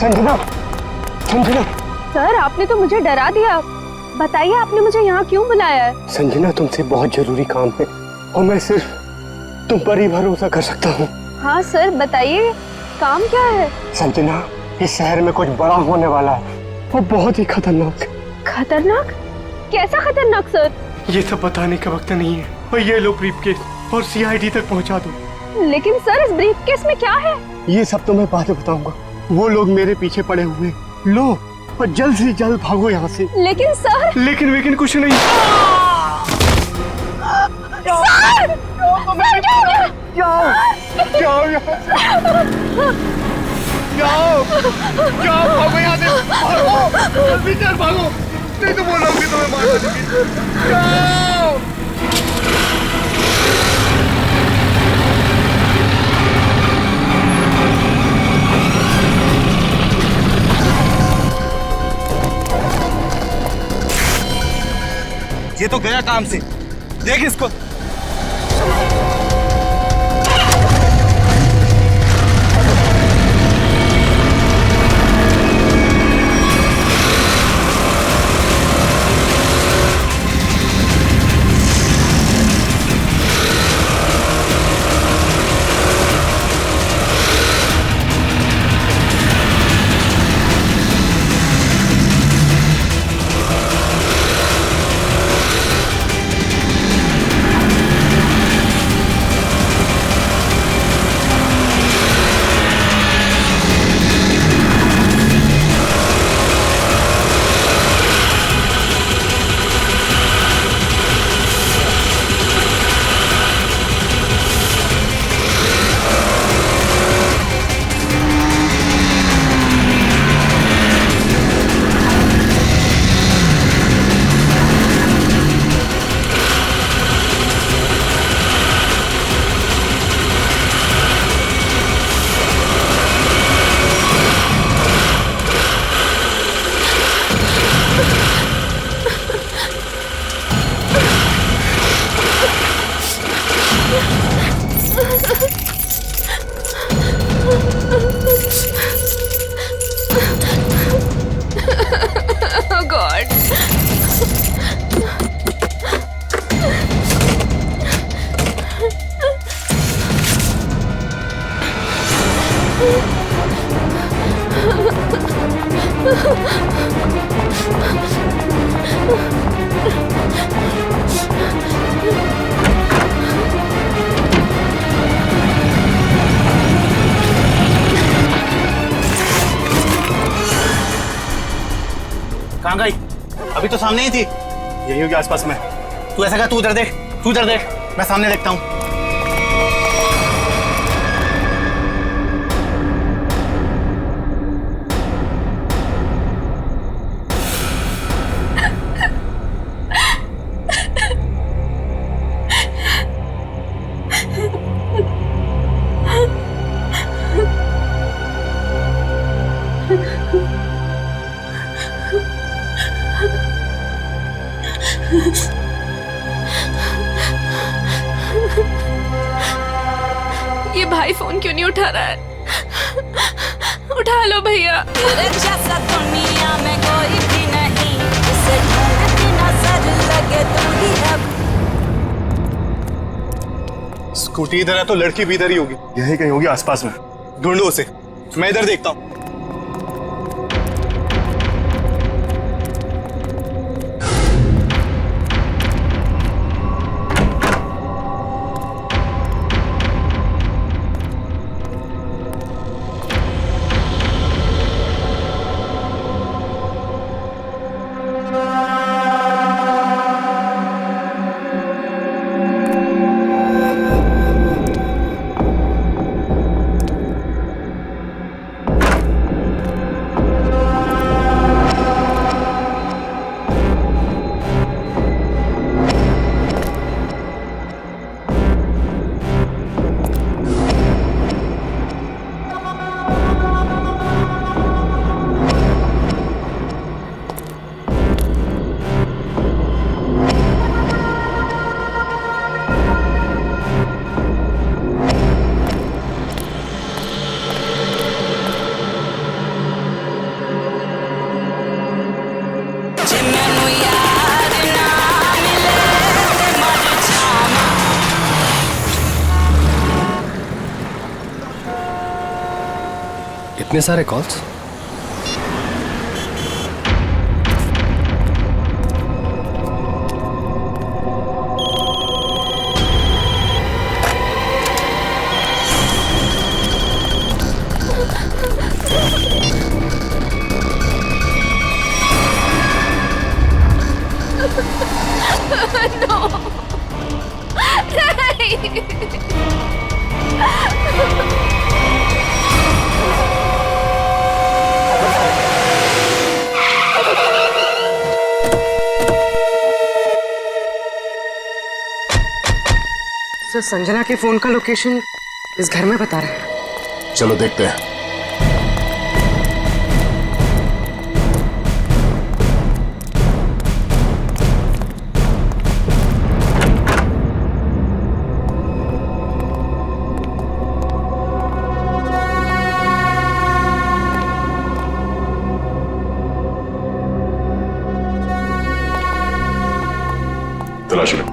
Sanjana, Sanjana. Sir आपने तो मुझे डरा दिया। बताइए आपने मुझे यहाँ क्यों बुलाया है? संजना तुमसे बहुत जरूरी काम है और मैं सिर्फ तुम पर ही भरोसा कर सकता हूँ। हाँ सर बताइए, काम क्या है? संजना, इस शहर में कुछ बड़ा होने वाला है, वो बहुत ही खतरनाक। खतरनाक? कैसा खतरनाक सर? ये सब बताने का वक्त नहीं है। और ये लो ब्रीफकेस और सीआईडी तक पहुंचा दो। लेकिन सर इस ब्रीफकेस में क्या है? ये सब तो मैं बाद में बताऊंगा। वो लोग मेरे पीछे पड़े हुए। लो और जल्द से जल्द भागो यहाँ से। लेकिन सर। लेकिन कुछ नहीं। सर! सर क्या हो गया? जाओ जाओ यहाँ से। जाओ जाओ, भागो यहाँ से, भागो जल्दी चल, भागो, नहीं तो वो लोग भी तुम्हें मार देंगे। जाओ। ये तो गया काम से, देख इसको। Oh God. कहाँ गई? अभी तो सामने ही थी। यही होगी आसपास में। तू ऐसा कर, तू उधर देख, तू उधर देख, मैं सामने देखता हूँ। ये भाई फोन क्यों नहीं उठा रहा है? उठा लो भैया। जैसा दुनिया में कोई भी नहीं, जिसे ढूंढती नजर लगे तू ही अब। स्कूटी इधर है तो लड़की भी इधर ही होगी। यही कहीं होगी आसपास में। ढूंढो उसे, मैं इधर देखता हूँ। इतने सारे कॉल्स? सर, संजना के फोन का लोकेशन इस घर में बता रहा है। चलो देखते हैं। तलाश लो।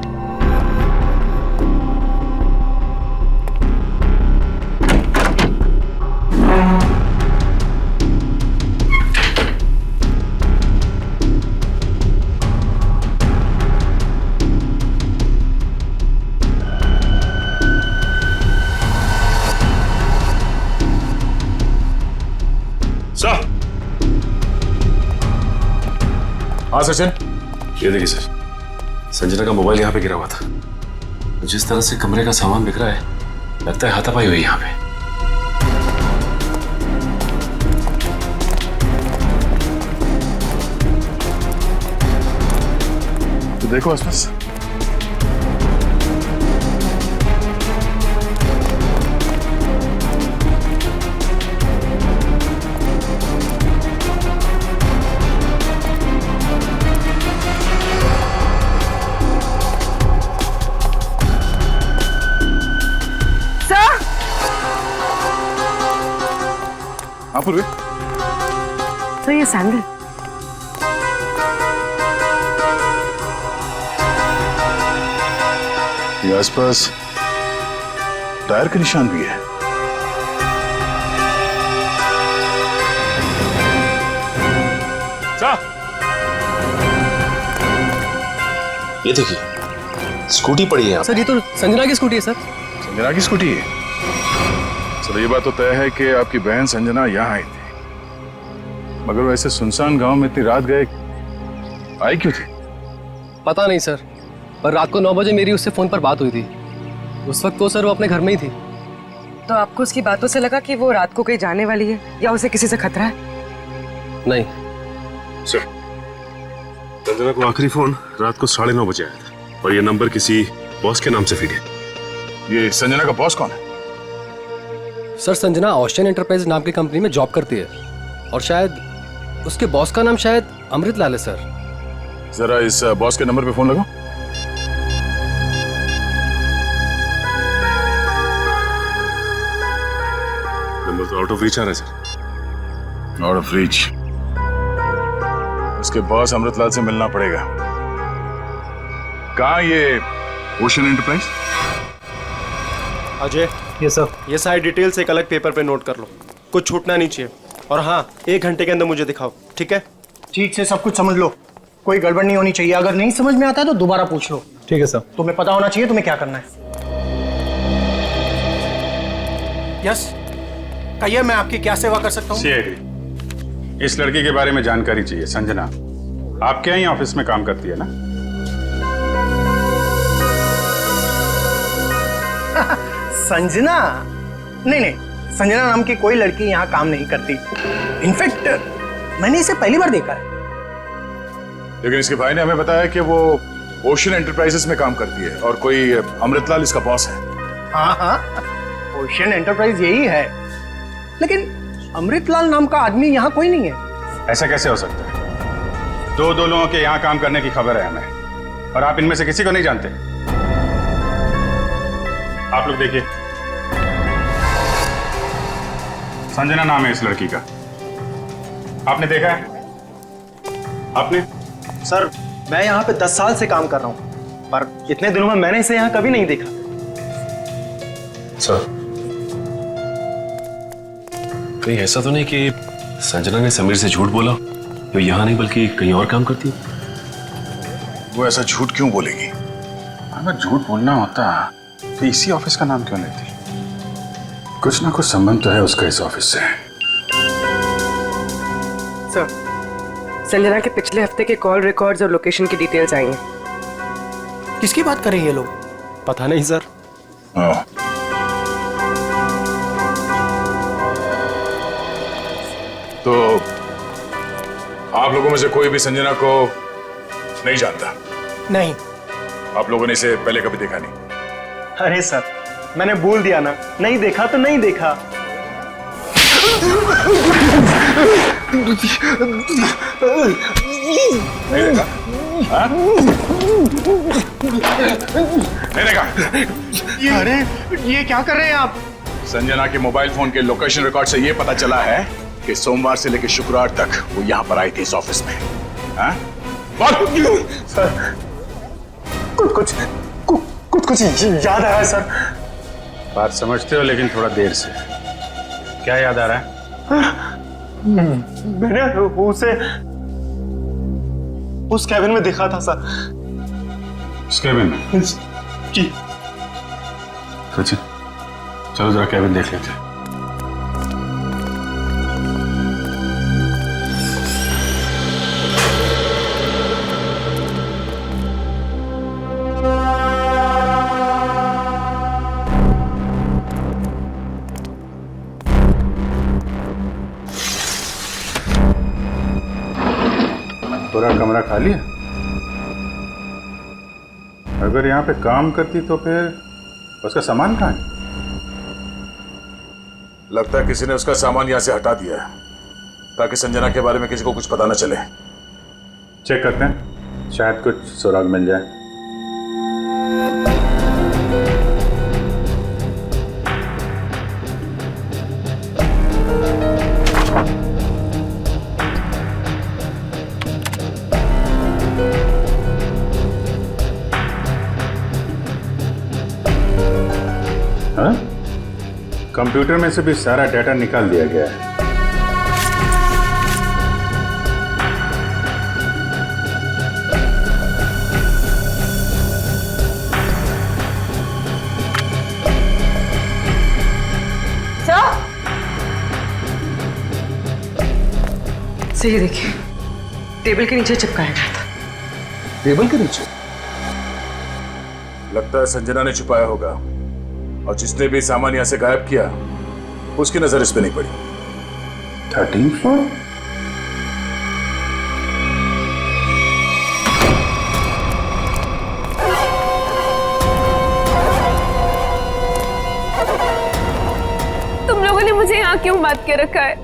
सर। हाँ सचिन। ये देखिए सर, संजना का मोबाइल यहाँ पे गिरा हुआ था। जिस तरह से कमरे का सामान बिखरा है, लगता है हाथापाई हुई यहाँ पे। तो देखो आसपास। हाँ पूर्वी। तो ये सैंडल ये आसपास टायर के निशान भी है। सर, ये देखिए, स्कूटी पड़ी है यहाँ। सर ये तो संजना की स्कूटी है सर। संजना की स्कूटी है। चलो ये बात तो तय है कि आपकी बहन संजना यहाँ आई थी, मगर वैसे सुनसान गांव में इतनी रात गए आई क्यों थी? पता नहीं सर, पर रात को 9 बजे मेरी उससे फोन पर बात हुई थी। उस वक्त तो सर वो अपने घर में ही थी। तो आपको उसकी बातों से लगा कि वो रात को कहीं जाने वाली है या उसे किसी से खतरा है? नहीं सर, संजना को आखिरी फोन रात को 9:30 बजे आया था और ये नंबर किसी बॉस के नाम से फीड है। ये संजना का बॉस कौन है? सर, संजना ऑस्टिन एंटरप्राइज नाम की कंपनी में जॉब करती है और शायद उसके बॉस का नाम शायद अमृतलाल है सर। जरा इस बॉस के नंबर पे फोन लगाओ। नंबर तो आउट ऑफ रीच आ रहा है सर। Out of reach. उसके बॉस अमृतलाल से मिलना पड़ेगा। कहाँ ये ओशन एंटरप्राइज? अजय, ये सर, ये सारी डिटेल्स एक अलग पेपर पे नोट कर लो, कुछ छूटना नहीं चाहिए। और हाँ, 1 घंटे के अंदर मुझे दिखाओ, ठीक है? ठीक से सब कुछ समझ लो, कोई गड़बड़ नहीं होनी चाहिए। अगर नहीं समझ में आता है तो दोबारा पूछ लो। ठीक है सर। तुम्हें पता होना चाहिए तुम्हें क्या करना है। यस, कहिए, मैं आपकी क्या सेवा कर सकता हूँ? सीआईडी, इस लड़की के बारे में जानकारी चाहिए। संजना आपके यहाँ ही ऑफिस में काम करती है ना? संजना? नहीं नहीं, संजना नाम की कोई लड़की यहाँ काम नहीं करती। इनफैक्ट मैंने इसे पहली बार देखा है। लेकिन इसके भाई ने हमें बताया कि वो ओशन एंटरप्राइजेस में काम करती है और कोई अमृतलाल इसका बॉस है। हाँ हाँ, ओशन एंटरप्राइज यही है, लेकिन अमृतलाल नाम का आदमी यहाँ कोई नहीं है। ऐसा कैसे हो सकता है? दो लोगों के यहाँ काम करने की खबर है हमें, और आप इनमें से किसी को नहीं जानते। आप लोग देखिए, संजना नाम है इस लड़की का। आपने देखा है? आपने? सर, मैं यहाँ पे 10 साल से काम कर रहा हूँ, पर इतने दिनों में मैंने इसे यहाँ कभी नहीं देखा। सर, कहीं ऐसा तो नहीं कि संजना ने समीर से झूठ बोला, तो यहाँ नहीं बल्कि कहीं और काम करती है? वो ऐसा झूठ क्यों बोलेगी? अगर झूठ बोलना होता तो इसी ऑफिस का नाम क्यों लेती? कुछ ना कुछ संबंध तो है उसका इस ऑफिस से। सर, संजना के पिछले हफ्ते के कॉल रिकॉर्ड्स और लोकेशन की डिटेल्स आई हैं। किसकी बात कर रहे हैं ये लोग? पता नहीं सर। हाँ। तो आप लोगों में से कोई भी संजना को नहीं जानता? नहीं। आप लोगों ने इसे पहले कभी देखा नहीं? अरे सर, मैंने बोल दिया ना, नहीं देखा तो नहीं देखा। नहीं देखा? हाँ? नहीं देखा? अरे ये क्या कर रहे हैं आप? संजना के मोबाइल फोन के लोकेशन रिकॉर्ड से यह पता चला है कि सोमवार से लेकर शुक्रवार तक वो यहाँ पर आई थी इस ऑफिस में। हाँ? सर, कुछ याद आया सर। बात समझते हो लेकिन थोड़ा देर से। क्या याद आ रहा है? मैंने उसे उस कैबिन में देखा था सर। उस कैबिन में? जी। सचिन, चलो जरा कैबिन देख लेते हैं। पूरा कमरा खाली है? अगर यहाँ पे काम करती तो फिर उसका सामान कहाँ है? लगता है किसी ने उसका सामान यहाँ से हटा दिया है ताकि संजना के बारे में किसी को कुछ पता न चले। चेक करते हैं, शायद कुछ सुराग मिल जाए। हाँ? कंप्यूटर में से भी सारा डाटा निकाल दिया गया है। सही देखिए, टेबल के नीचे चिपकाया गया था। टेबल के नीचे? लगता है संजना ने छुपाया होगा और जिसने भी सामान यहां से गायब किया उसकी नजर इस पे नहीं पड़ी। 13th floor? तुम लोगों ने मुझे यहाँ क्यों बात के रखा है?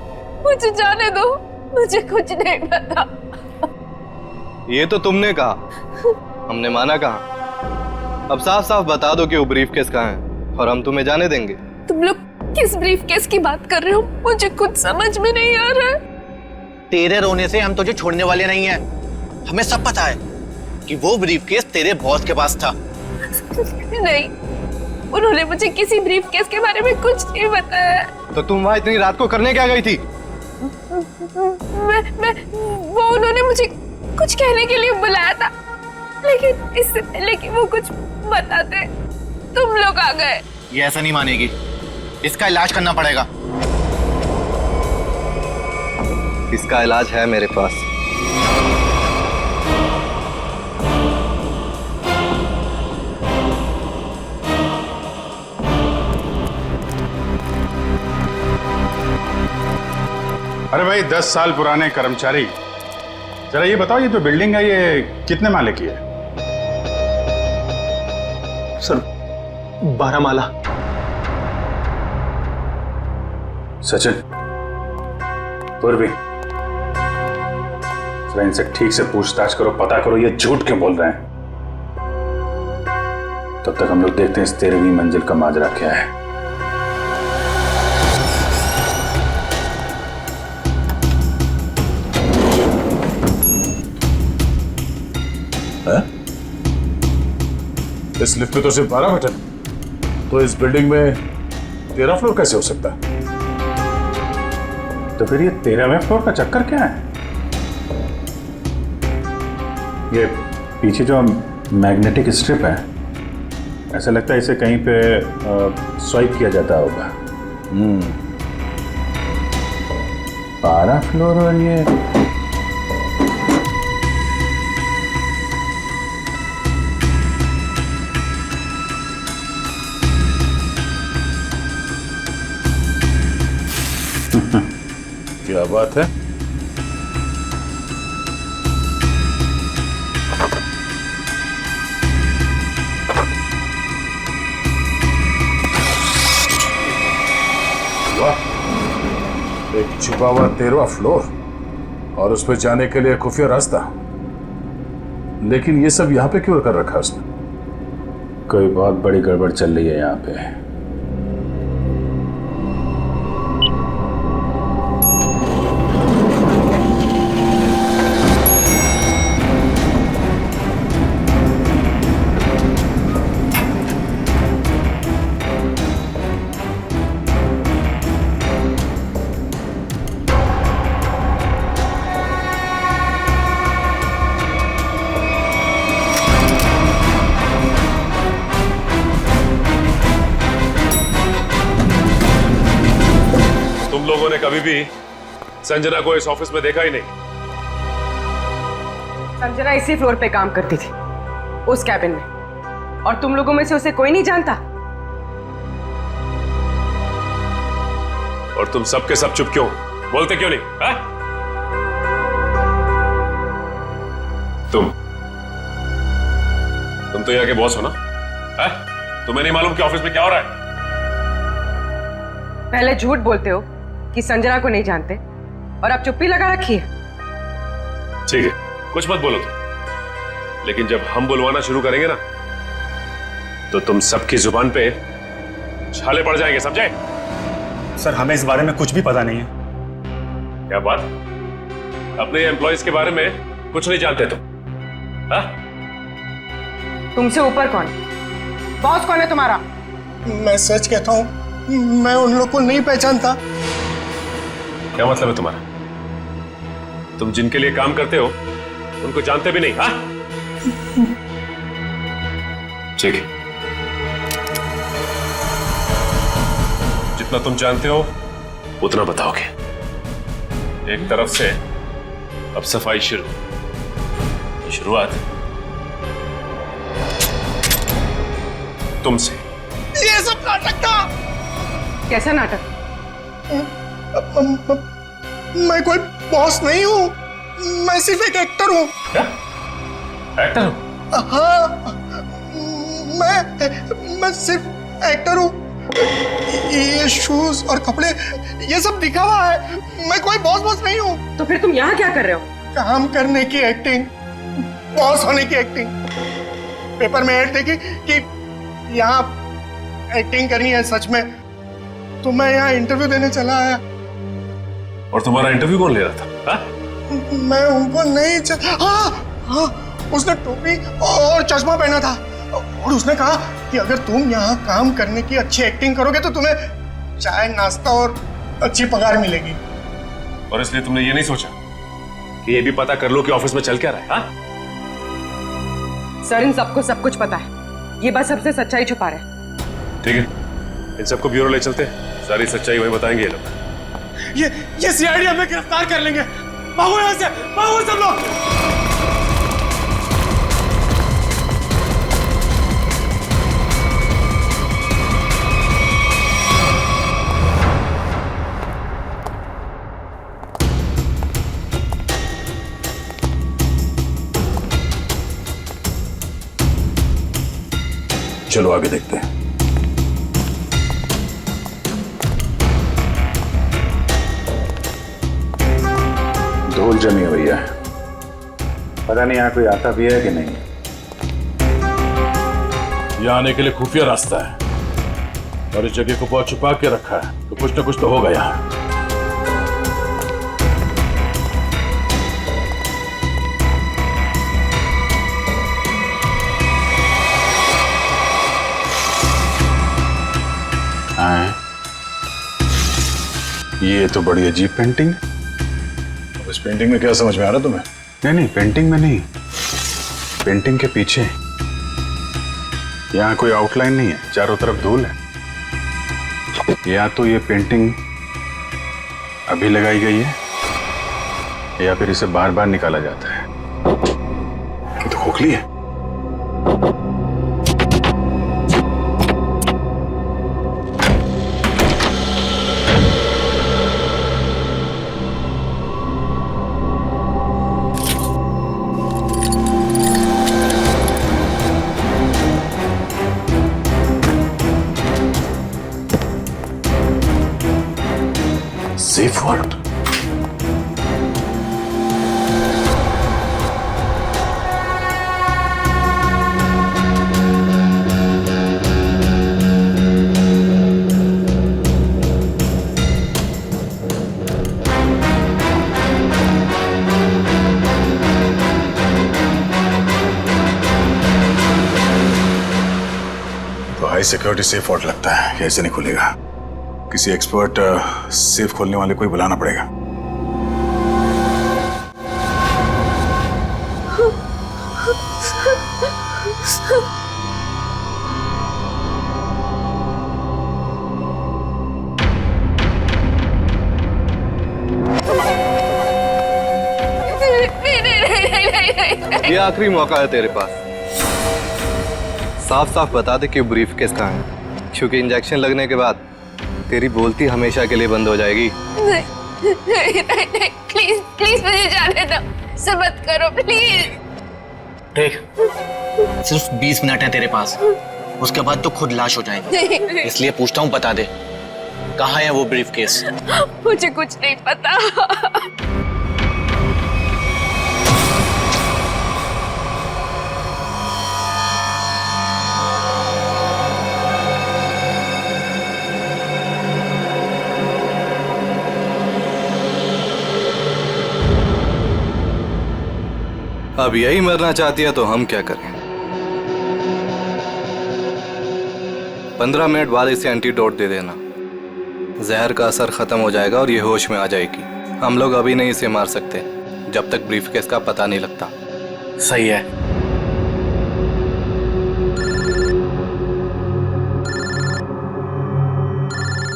मुझे जाने दो, मुझे कुछ नहीं पता। ये तो तुमने कहा, हमने माना कहा। अब साफ साफ बता दो कि वो ब्रीफकेस कहाँ है और हम तुम्हें जाने देंगे। तुम लोग किस ब्रीफकेस की बात कर रहे हो? मुझे कुछ समझ में नहीं आ रहा है। तेरे रोने से हम तुझे छोड़ने वाले नहीं हैं। हमें सब पता है कि वो ब्रीफकेस तेरे बॉस के पास था। नहीं, उन्होंने मुझे किसी ब्रीफकेस के बारे में कुछ नहीं बताया। तो तुम वहां इतनी रात को करने क्या गई थी? वो उन्होंने मुझे कुछ कहने के लिए बुलाया था, लेकिन इससे पहले कि वो कुछ बताते तुम लोग आ गए। ये ऐसा नहीं मानेगी, इसका इलाज करना पड़ेगा। इसका इलाज है मेरे पास। अरे भाई, 10 साल पुराने कर्मचारी, जरा ये बताओ, ये जो बिल्डिंग है ये कितने माले की है? सर 12 माला। सचिन, पूर्वी, जरा इनसे ठीक से पूछताछ करो, पता करो ये झूठ क्यों बोल रहे हैं। तब तक हम लोग देखते हैं इस 13वीं मंजिल का माजरा क्या है। इस लिफ्ट में तो सिर्फ 12 बटन, तो इस बिल्डिंग में 13 फ्लोर कैसे हो सकता है? तो फिर ये 13वें फ्लोर का चक्कर क्या है? ये पीछे जो मैग्नेटिक स्ट्रिप है, ऐसा लगता है इसे कहीं पे स्वाइप किया जाता होगा। 12 फ्लोर और ये क्या बात है? वाह, एक छिपा हुआ 13वां फ्लोर और उस पर जाने के लिए खुफिया रास्ता। लेकिन ये सब यहाँ पे क्यों कर रखा उसने? कोई बहुत बड़ी गड़बड़ चल रही है यहाँ पे। लोगों ने कभी भी संजना को इस ऑफिस में देखा ही नहीं। संजना इसी फ्लोर पे काम करती थी, उस कैबिन में, और तुम लोगों में से उसे कोई नहीं जानता। और तुम सब के सब चुप क्यों? बोलते क्यों नहीं? हा? तुम तो यहाँ के बॉस हो ना? हा? तुम्हें नहीं मालूम कि ऑफिस में क्या हो रहा है? पहले झूठ बोलते हो कि संजना को नहीं जानते, और अब चुप्पी लगा रखी है। ठीक है, कुछ मत बोलो तुम, लेकिन जब हम बुलवाना शुरू करेंगे ना, तो तुम सबकी जुबान पे छाले पड़ जाएंगे, समझे? सर, हमें इस बारे में कुछ भी पता नहीं है। क्या बात? अपने एम्प्लॉइज के बारे में कुछ नहीं जानते तुम? हाँ? तुमसे ऊपर कौन? बॉस कौन है तुम्हारा? मैं सच कहता हूँ, मैं उन लोग को नहीं पहचानता। क्या मतलब है तुम्हारा? तुम जिनके लिए काम करते हो उनको जानते भी नहीं? हाँ? ठीक है, जितना तुम जानते हो उतना बताओगे। एक तरफ से अब सफाई शुरुआत तुमसे। ये सब नाटक था। कैसा नाटक? मैं कोई बॉस नहीं हूँ, मैं सिर्फ एक एक्टर हूँ। क्या? एक्टर हो? हाँ, मैं सिर्फ एक्टर हूँ। ये शूज और कपड़े ये सब दिखावा है, मैं कोई बॉस नहीं हूँ। तो फिर तुम यहाँ क्या कर रहे हो? काम करने की एक्टिंग, बॉस होने की एक्टिंग। पेपर में ऐड देखी कि यहाँ एक्टिंग करनी है सच में, तो मैं यहाँ इंटरव्यू देने चला आया। और तुम्हारा इंटरव्यू कौन ले रहा था? हा? मैं उनको नहीं हाँ, उसने टोपी और चश्मा पहना था, और उसने कहा कि अगर तुम यहाँ काम करने की अच्छी एक्टिंग करोगे तो तुम्हें चाय, नाश्ता और अच्छी पगार मिलेगी। और इसलिए तुमने ये नहीं सोचा कि ये भी पता कर लो कि ऑफिस में चल क्या रहा है? हा? सर, इन सबको सब कुछ पता है, ये बस सबसे सच्चाई छुपा रहे हैं। ठीक है, इन सबको ब्यूरो ले चलते हैं, सारी सच्चाई वही बताएंगे ये लोग। ये सीआईडी हमें गिरफ्तार कर लेंगे। भागो यहाँ से, भागो सब लोग। चलो आगे देखते हैं। धूल जमी हुई है, पता नहीं यहाँ कोई आता भी है कि नहीं। यहाँ आने के लिए खुफिया रास्ता है और इस जगह को बहुत छुपा के रखा है, तो कुछ ना कुछ तो होगा यहाँ। ये तो बड़ी अजीब पेंटिंग है। इस पेंटिंग में क्या समझ में आ रहा तुम्हें? नहीं, पेंटिंग में नहीं, पेंटिंग के पीछे। यहाँ कोई आउटलाइन नहीं है, चारों तरफ धूल है। या तो ये पेंटिंग अभी लगाई गई है या फिर इसे बार बार निकाला जाता है। ये तो खोखली है। Safe word. तो हाई सिक्योरिटी सेफ वर्ड लगता है कि ऐसे नहीं खुलेगा। किसी एक्सपर्ट सेफ खोलने वाले को ही बुलाना पड़ेगा। ये आखिरी मौका है तेरे पास। साफ साफ बता दे कि ब्रीफकेस कहाँ है, क्योंकि इंजेक्शन लगने के बाद तेरी बोलती हमेशा के लिए बंद हो जाएगी। नहीं, प्लीज प्लीज मुझे जाने दो, ऐसा मत करो प्लीज। देख, सिर्फ 20 मिनट है तेरे पास, उसके बाद तो खुद लाश हो जाएगी। इसलिए पूछता हूँ, बता दे कहाँ है वो ब्रीफकेस? मुझे कुछ नहीं पता। अब यही मरना चाहती है तो हम क्या करें? 15 मिनट बाद इसे एंटीडोट दे देना, जहर का असर खत्म हो जाएगा और ये होश में आ जाएगी। हम लोग अभी नहीं इसे मार सकते जब तक ब्रीफकेस का पता नहीं लगता। सही है।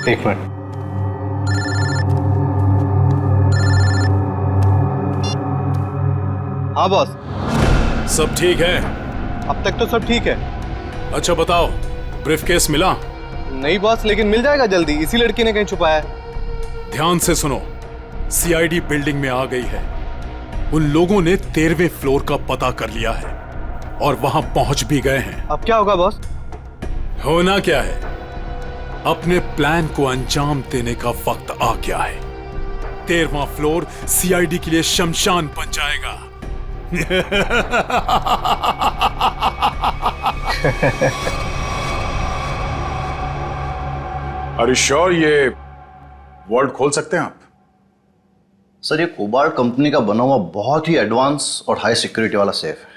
एक मिनट। हाँ बॉस, सब ठीक है? अब तक तो सब ठीक है। अच्छा बताओ, ब्रीफकेस मिला? नहीं बॉस, लेकिन मिल जाएगा जल्दी, इसी लड़की ने कहीं छुपाया है। ध्यान से सुनो, सीआईडी बिल्डिंग में आ गई है। उन लोगों ने 13वें फ्लोर का पता कर लिया है और वहां पहुंच भी गए हैं। अब क्या होगा बॉस? होना क्या है, अपने प्लान को अंजाम देने का वक्त आ गया है। 13वां फ्लोर सीआईडी के लिए शमशान बन जाएगा। Are you sure ये वर्ल्ड खोल सकते हैं आप? सर, ये कोबाल्ट कंपनी का बना हुआ बहुत ही एडवांस और हाई सिक्योरिटी वाला सेफ है।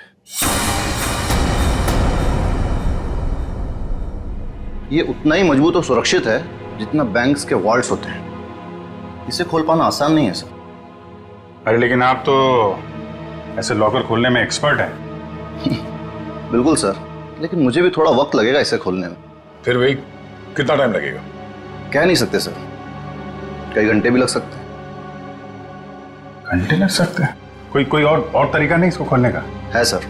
ये उतना ही मजबूत और सुरक्षित है जितना बैंक्स के वॉल्ट्स होते हैं। इसे खोल पाना आसान नहीं है सर। अरे लेकिन आप तो ऐसे लॉकर खोलने में एक्सपर्ट हैं। बिल्कुल सर, लेकिन मुझे भी थोड़ा वक्त लगेगा इसे खोलने में। फिर वही कितना टाइम लगेगा? कह नहीं सकते सर, कई घंटे भी लग सकते हैं। घंटे लग सकते हैं? कोई और तरीका नहीं इसको खोलने का? है sir,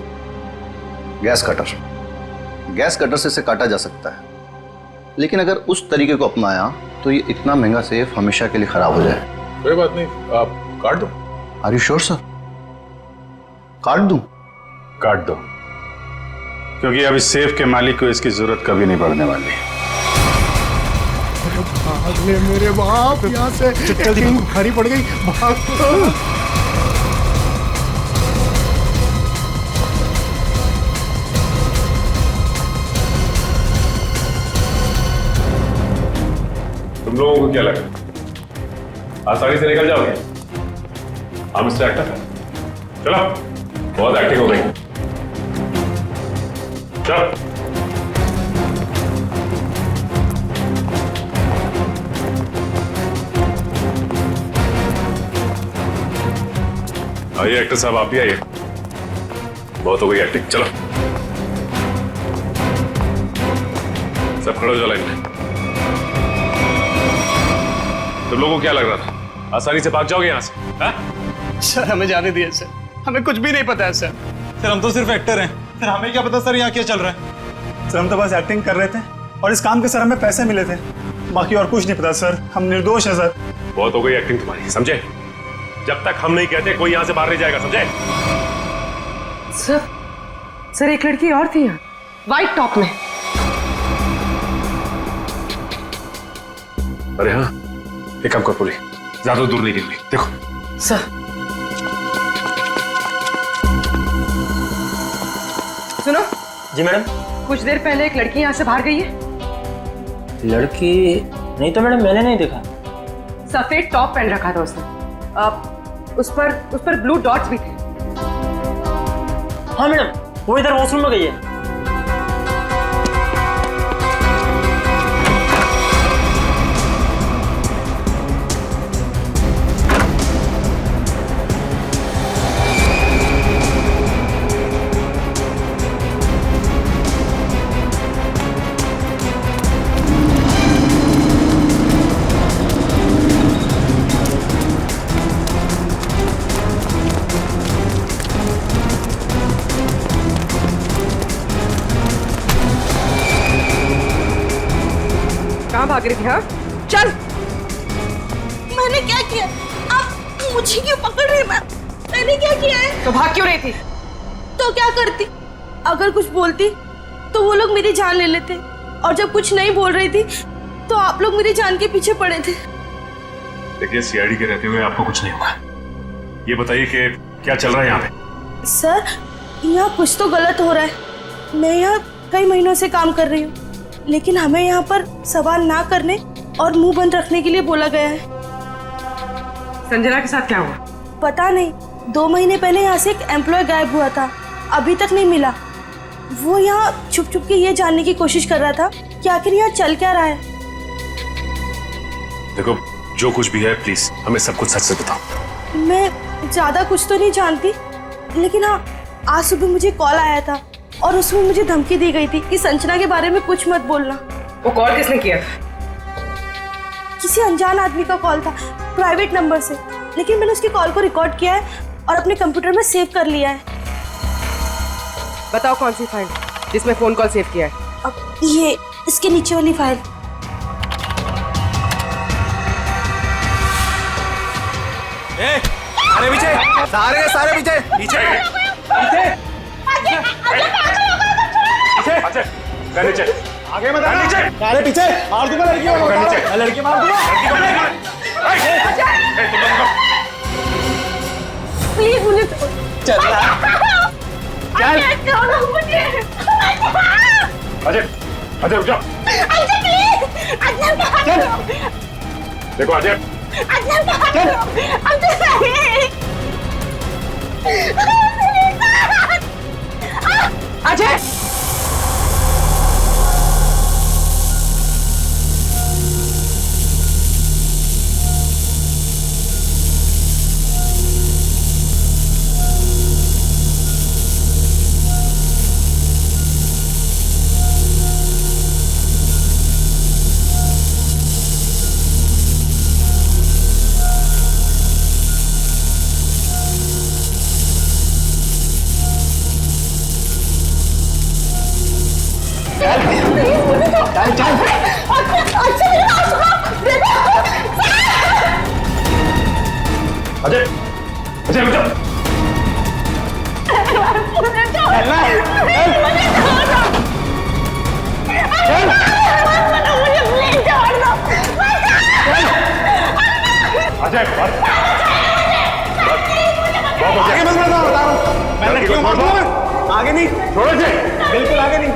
gas cutter. Gas cutter से इसे काटा जा सकता है, लेकिन अगर उस तरीके को अपनाया तो ये इतना महंगा सेफ हमेशा के लिए खराब हो जाए। कोई बात नहीं, आप काट दो। Are you sure sir? काट दूं? काट दो, क्योंकि अब इस सेफ के मालिक को इसकी जरूरत कभी नहीं पड़ने वाली। भाग ले मेरे बाप यहाँ से, जल्दी भारी पड़ गई, भाग। तुम लोगों को क्या लगा आसानी से निकल जाओगे? हम इससे एक्टर हैं। चलो, बहुत एक्टिंग हो गई। चलो। आइए एक्टर साहब, आप भी आइए। बहुत हो गई एक्टिंग, चलो सब खड़े हो जाओ लाइन में। तुम लोगों को क्या लग रहा था आसानी से भाग जाओगे यहाँ से? हा? सर हमें जाने दिए सर, हमें कुछ भी नहीं पता है सर। सर हम तो सिर्फ एक्टर हैं सर, हमें क्या पता सर यहाँ क्या चल रहा है। सर हम तो बस एक्टिंग कर रहे थे और इस काम के सर हमें पैसे मिले थे, बाकी और कुछ नहीं पता सर, हम निर्दोष हैं सर। बहुत हो गई एक्टिंग तुम्हारी, समझे? जब तक हम नहीं कहते कोई यहाँ से बाहर नहीं जाएगा, समझे? सर एक लड़की और थी यहाँ, व्हाइट टॉप में। अरे हाँ, एक काम कर पूरी, ज्यादा दूर नहीं गिर, देखो। सर सुनो। जी मैडम। कुछ देर पहले एक लड़की यहाँ से बाहर गई है। लड़की नहीं तो मैडम, मैंने नहीं देखा। सफेद टॉप पहन रखा था उसने, उस पर ब्लू डॉट्स भी थे। हाँ मैडम, वो इधर वॉशरूम में गई है। कहाँ भाग रही थी? हाँ चल। मैंने क्या किया? आप मुझे क्यों पकड़ रहे हैं? मैंने क्या किया है? तो भाग क्यों रही थी? तो क्या करती? अगर कुछ बोलती तो वो लोग मेरी जान ले लेते, और जब कुछ नहीं बोल रही थी तो आप लोग मेरी जान के पीछे पड़े थे। देखिए सीआईडी के रहते हुए आपको कुछ नहीं होगा। ये बताइए कि क्या चल रहा है यहाँ पे? सर यहाँ कुछ तो गलत हो रहा है। मैं यहाँ कई महीनों से काम कर रही हूँ, लेकिन हमें यहाँ पर सवाल ना करने और मुंह बंद रखने के लिए बोला गया है। संजना के साथ क्या हुआ? पता नहीं, 2 महीने पहले यहाँ से एक एम्प्लॉय गायब हुआ था, अभी तक नहीं मिला। वो यहाँ छुप छुप के ये जानने की कोशिश कर रहा था कि आखिर यहाँ चल क्या रहा है। देखो जो कुछ भी है प्लीज हमें सब कुछ सच से बताओ। मैं ज्यादा कुछ तो नहीं जानती, लेकिन हाँ आज सुबह मुझे कॉल आया था और उसमें मुझे धमकी दी गई थी कि संजना के बारे में कुछ मत बोलना। वो कॉल किसने किया? किसी अनजान आदमी का कॉल था, प्राइवेट नंबर से, लेकिन मैंने उसकी कॉल को रिकॉर्ड किया है और अपने कंप्यूटर में सेव कर लिया है। बताओ कौन सी फाइल जिसमें फोन कॉल सेव किया है? अब ये इसके नीचे वाली फाइल। अरे पीछे, सारे पीछे पीछे अच्छा, नीचे आगे मत आना। नीचे अरे पीछे मार दूंगा लड़की को। नीचे लड़की मार दूंगा। प्लीज मुझे चल अजय अजय रुक जाओ। देखो अजय अजय अजय अजय रुक जाओ। अजय आगे मत बढ़ना, बता रहा हूं मैं लड़की को मार दूंगा। आगे नहीं, छोड़ो इसे। बिल्कुल आगे नहीं,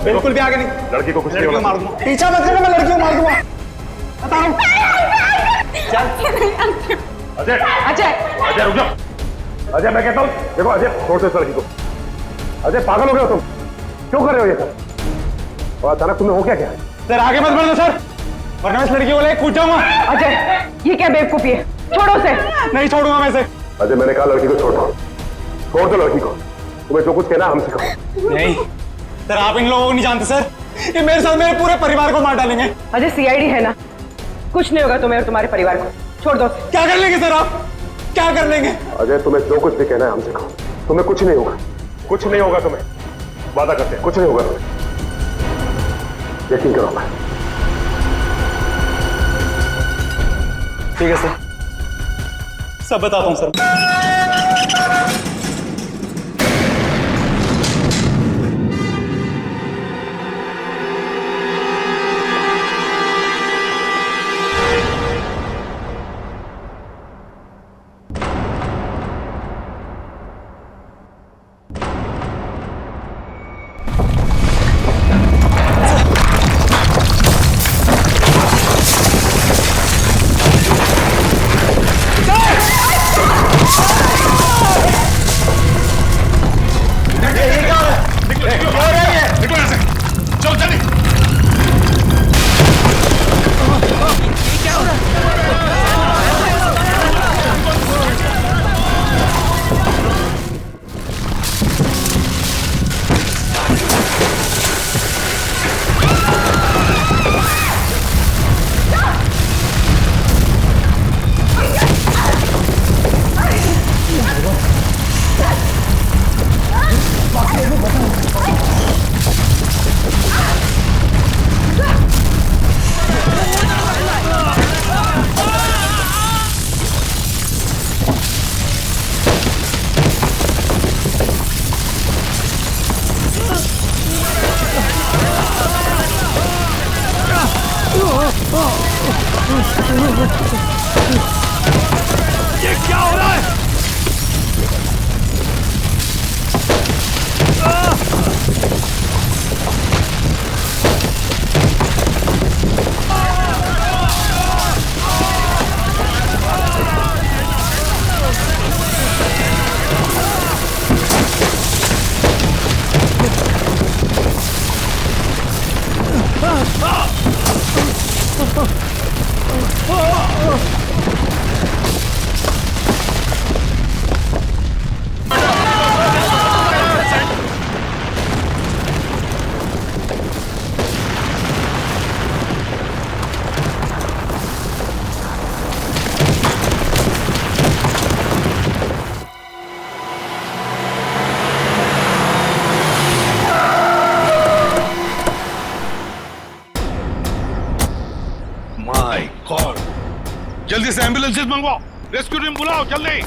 बिल्कुल भी आगे नहीं। लड़की को कुछ नहीं लड़की को होगा। मार दूंगा। पीछा मत करना, मैं लड़की को मार दूंगा, बता रहा हूं। अजय अजय अजय रुक जाओ। अजय मैं कहता हूँ देखो अजय छोड़ दो इस लड़की को। अजय पागल हो गए हो तुम, क्यों कर रहे हो ये सब? और अचानक तुम्हें हो क्या क्या? सर आगे मत बढ़ना सर, वरना इस लड़की को लेकर कूद जाऊंगा। अजय ये क्या बेवकूफी है? छोड़ो उसे। नहीं छोड़ूंगा मैं इसे। अजय मैंने कहा लड़की को छोड़ दो लड़की को। तुम्हें जो कुछ कहना है हमसे कहो। नहीं सर, आप इन लोगों को नहीं जानते सर, ये मेरे साथ मेरे पूरे परिवार को मार डालेंगे। अजय सीआईडी है ना, कुछ नहीं होगा तुम्हें और तुम्हारे परिवार को, छोड़ दो। क्या कर लेंगे सर आप, क्या कर लेंगे? अजय तुम्हें जो कुछ भी कहना है हमसे कहो, तुम्हें कुछ नहीं होगा, कुछ नहीं होगा तुम्हें, वादा करते हैं कुछ नहीं होगा तुम्हें, यकीन करो। मैं ठीक है सर, सब बताता हूँ सर। ये क्या हो रहा है? जल्दी से एम्बुलेंसेस मंगवाओ, रेस्क्यू टीम बुलाओ जल्दी।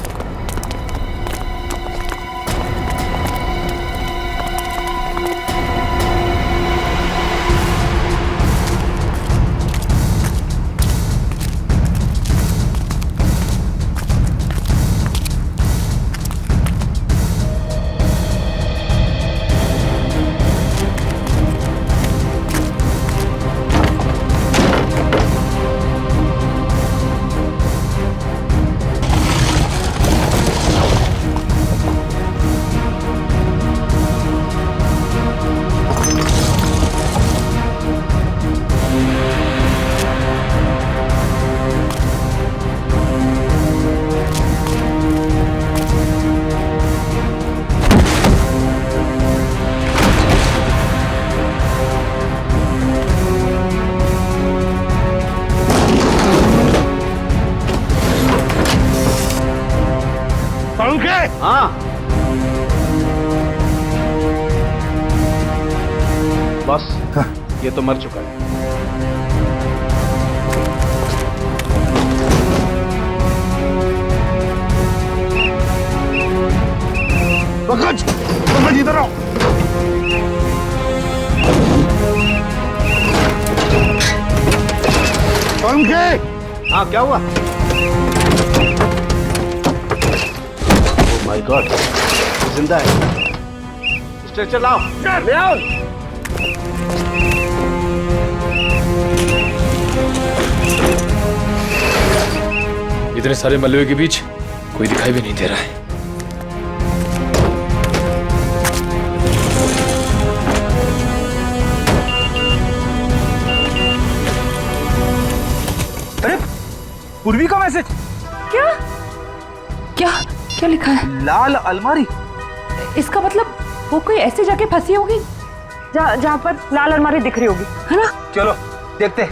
हाँ बस ये तो मर चुका है। पंकज, पंकज इधर आओ। पंकज, हाँ क्या हुआ? माय गॉड, जिंदा है। स्ट्रेचर लाओ, ले आओ। इतने सारे मलबे के बीच कोई दिखाई भी नहीं दे रहा है। अरे पूर्वी का मैसेज। क्या क्या क्या लिखा है? लाल अलमारी? इसका मतलब वो कोई ऐसी जगह फंसी होगी जहाँ पर लाल अलमारी दिख रही होगी, है ना? चलो देखते हैं।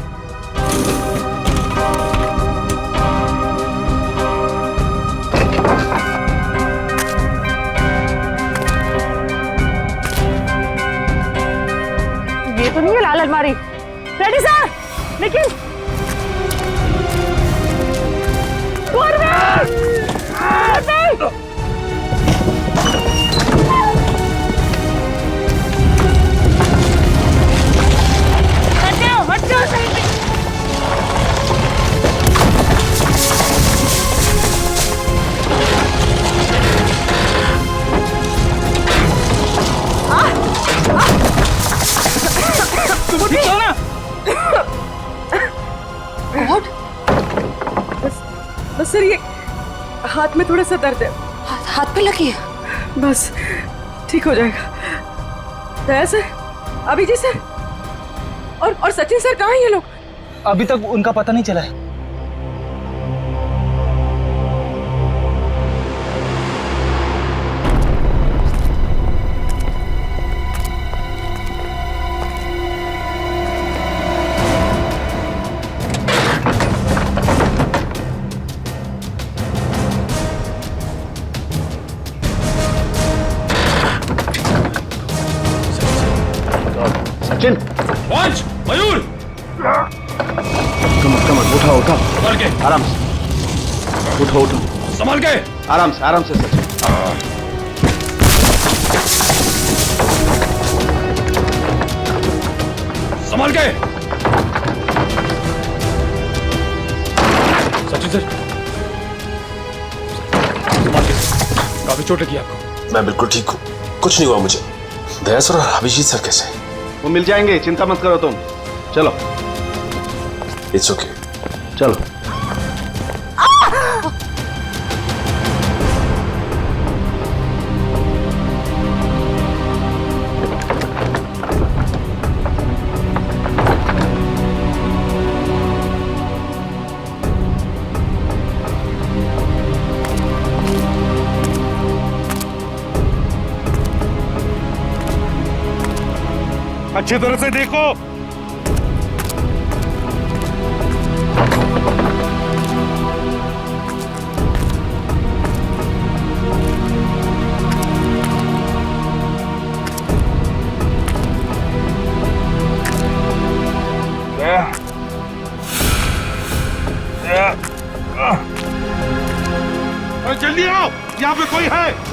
ये तो नहीं है लाल अलमारी। रेडी सर, लेकिन गॉड, बस सर ये हाथ में थोड़ा सा दर्द है। हाथ पे लगी है? बस ठीक हो जाएगा। दया सर, अभिजीत सर और सचिन सर कहाँ हैं ये लोग? अभी तक उनका पता नहीं चला है। सचिन, पहुंच, मयूर। कमर उठाओ उठाओ, संभाल के, आराम से उठो उठो, संभाल के, आराम से सचिन। संभाल के। सचिन सर, संभाल के, काफी चोट लगी आपको। मैं बिल्कुल ठीक हूँ, कुछ नहीं हुआ मुझे। दया सर और अभिजीत सर कैसे? वो मिल जाएंगे, चिंता मत करो तुम। चलो, इट्स ओके। चलो। अच्छी तरह से देखो। जल्दी आओ, यहाँ पे कोई है।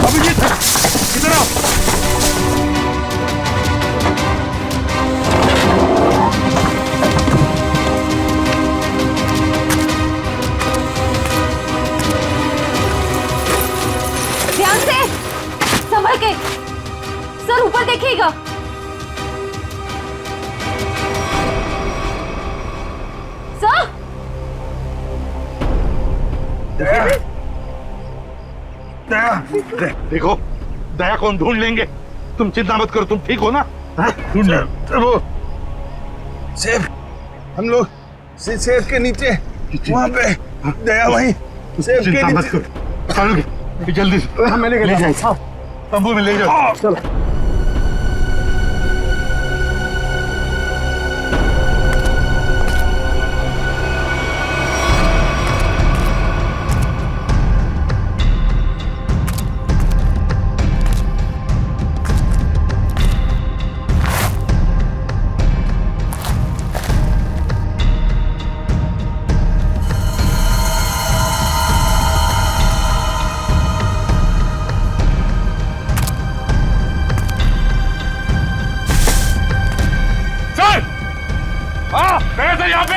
अभिजीत इधर आओ। ध्यान से, संभल के। सर ऊपर देखिएगा। सर, देखो, दया को हम ढूंढ लेंगे, तुम चिंता मत करो। तुम ठीक हो ना? ढूंढ वो सेब, हम लोग सेब के नीचे वहाँ पे दया वहीं सेब के नीचे। चलो जल्दी से, मैंने ले जाओ, तंबू में ले जाओ। चलो यहाँ पे।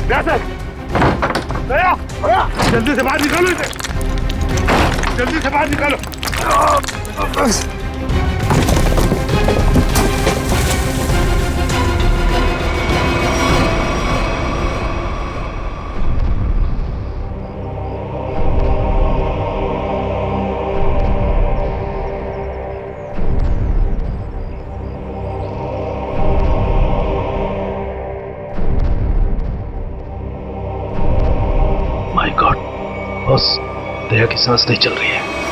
दया, दया, दया, जल्दी से बाहर निकालो इसे, जल्दी से बाहर निकालो। माय गॉड बॉस, दया की सांस नहीं चल रही है।